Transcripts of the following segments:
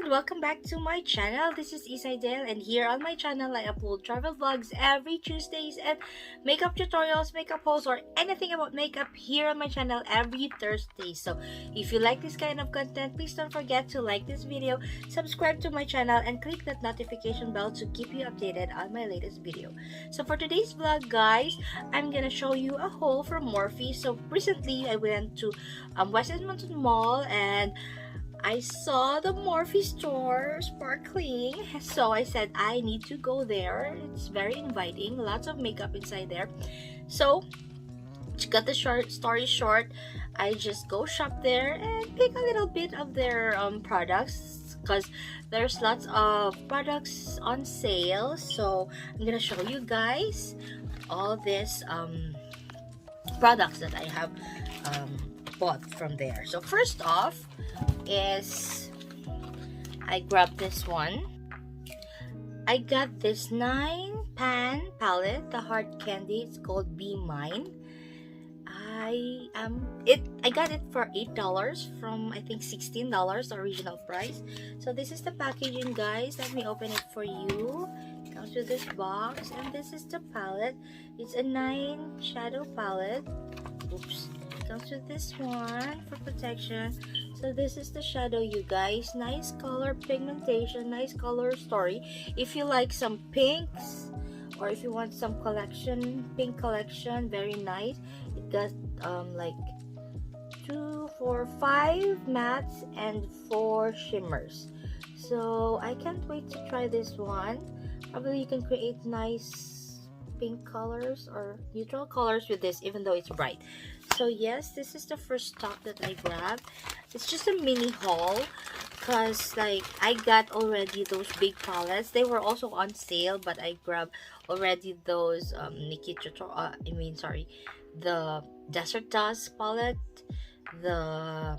welcome back to my channel. This is Ysay, and here on my channel I upload travel vlogs every Tuesdays and makeup tutorials, makeup hauls, or anything about makeup here on my channel every Thursday. So if you like this kind of content, please don't forget to like this video, subscribe to my channel, and click that notification bell to keep you updated on my latest video. So for today's vlog, guys, I'm gonna show you a haul from Morphe. So recently I went to West Edmonton Mall and I saw the Morphe store sparkling, so I said I need to go there. It's very inviting, lots of makeup inside there. So to cut the story short, I just go shop there and pick a little bit of their products because there's lots of products on sale. So I'm gonna show you guys all these products that I have bought from there. So first off is I grabbed this one. I got this 9-pan palette, the hard candy. It's called Be Mine. I got it for $8 from I think $16 the original price. So this is the packaging, guys. Let me open it for you. It comes with this box, and this is the palette. It's a 9 shadow palette. Oops. Comes with this one for protection. So this is the shadow, you guys. Nice color pigmentation, nice color story. If you like some pinks, or if you want some collection, pink collection, very nice. It got like 2, 4, 5 mattes and 4 shimmers. So I can't wait to try this one. Probably you can create nice pink colors or neutral colors with this, even though it's bright. So yes, this is the first stock that I grabbed. It's just a mini haul because like I got already those big palettes. They were also on sale, but I grabbed already those the Desert Dust palette, the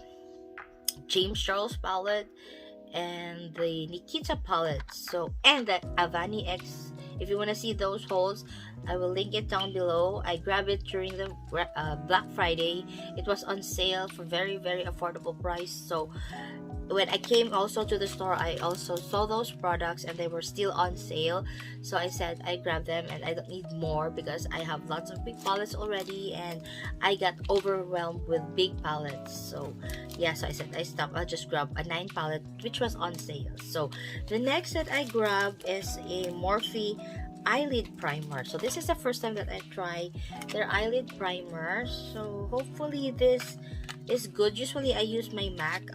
James Charles palette, and the Nikita palette. So, and the Avani X. If you want to see those hauls, I will link it down below. I grabbed it during the Black Friday. It was on sale for very affordable price. So when I came also to the store, I also saw those products and they were still on sale. So I said I grabbed them and I don't need more because I have lots of big palettes already and I got overwhelmed with big palettes. So yeah, so I said I stopped. I'll just grab a 9 palette which was on sale. So the next that I grabbed is a Morphe eyelid primer. So this is the first time that I try their eyelid primer. So hopefully this is good. Usually I use my MAC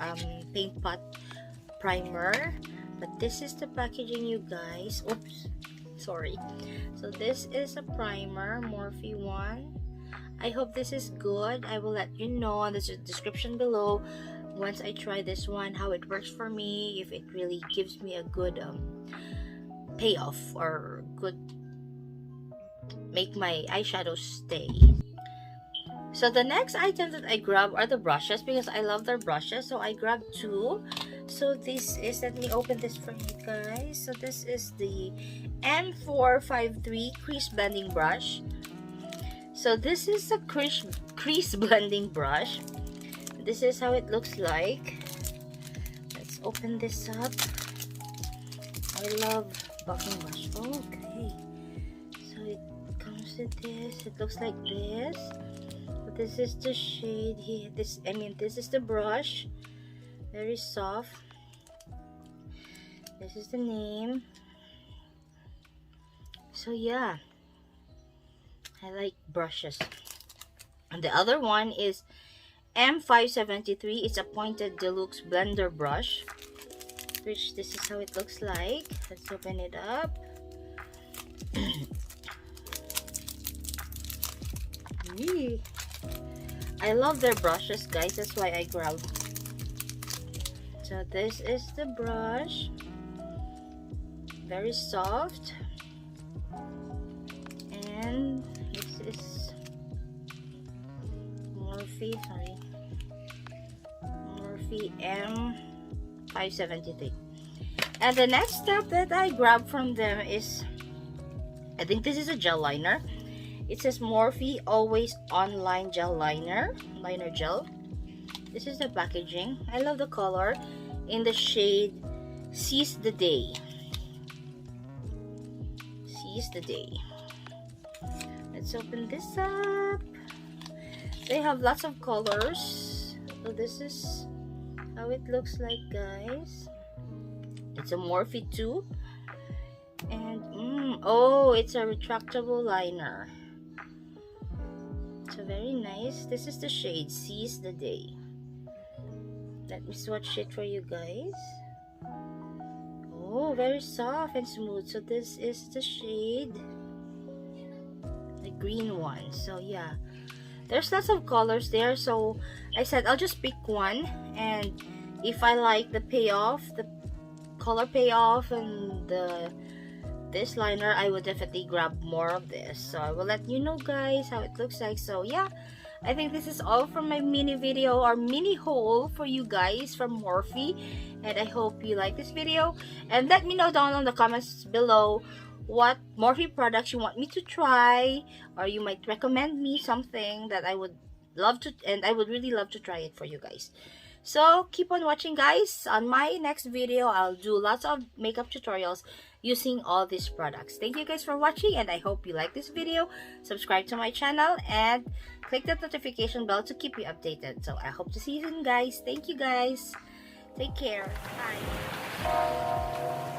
paint pot primer, but this is the packaging, you guys. Oops, sorry. So this is a primer, Morphe one. I hope this is good. I will let you know on the description below once I try this one how it works for me, if it really gives me a good payoff or good make my eyeshadow stay. So the next item that I grabbed are the brushes because I love their brushes. So I grabbed 2. So this is, let me open this for you guys. So this is the M453 crease blending brush. So this is a crease blending brush. This is how it looks like. Let's open this up. I love buffing brush. Okay, so it comes with this. It looks like this. But this is the shade here. This is the brush. Very soft. This is the name. So yeah, I like brushes. And the other one is M573. It's a pointed deluxe blender brush, which this is how it looks like. Let's open it up. I love their brushes, guys. That's why I grabbed. So this is the brush. Very soft. And this is Morphe M573. And the next step that I grabbed from them is, I think this is a gel liner. It says Morphe Always Online Gel Liner Gel. This is the packaging. I love the color in the shade Seize the Day. Seize the Day. Let's open this up. They have lots of colors. So this is how it looks like, guys. It's a Morphe 2. And oh, it's a retractable liner. So very nice. This is the shade Seize the Day. Let me swatch it for you guys. Oh, very soft and smooth. So this is the shade, the green one. So yeah, there's lots of colors there. So I said I'll just pick one, and if I like the payoff, the color payoff, and this liner, I will definitely grab more of this. So I will let you know, guys, how it looks like. So yeah, I think this is all from my mini video or mini haul for you guys from Morphe, and I hope you like this video. And let me know down in the comments below what Morphe products you want me to try, or you might recommend me something that I would love to, and I would really love to try it for you guys. So keep on watching, guys. On my next video, I'll do lots of makeup tutorials using all these products. Thank you guys for watching, and I hope you like this video. Subscribe to my channel and click that notification bell to keep you updated. So I hope to see you soon, guys. Thank you, guys. Take care. Bye.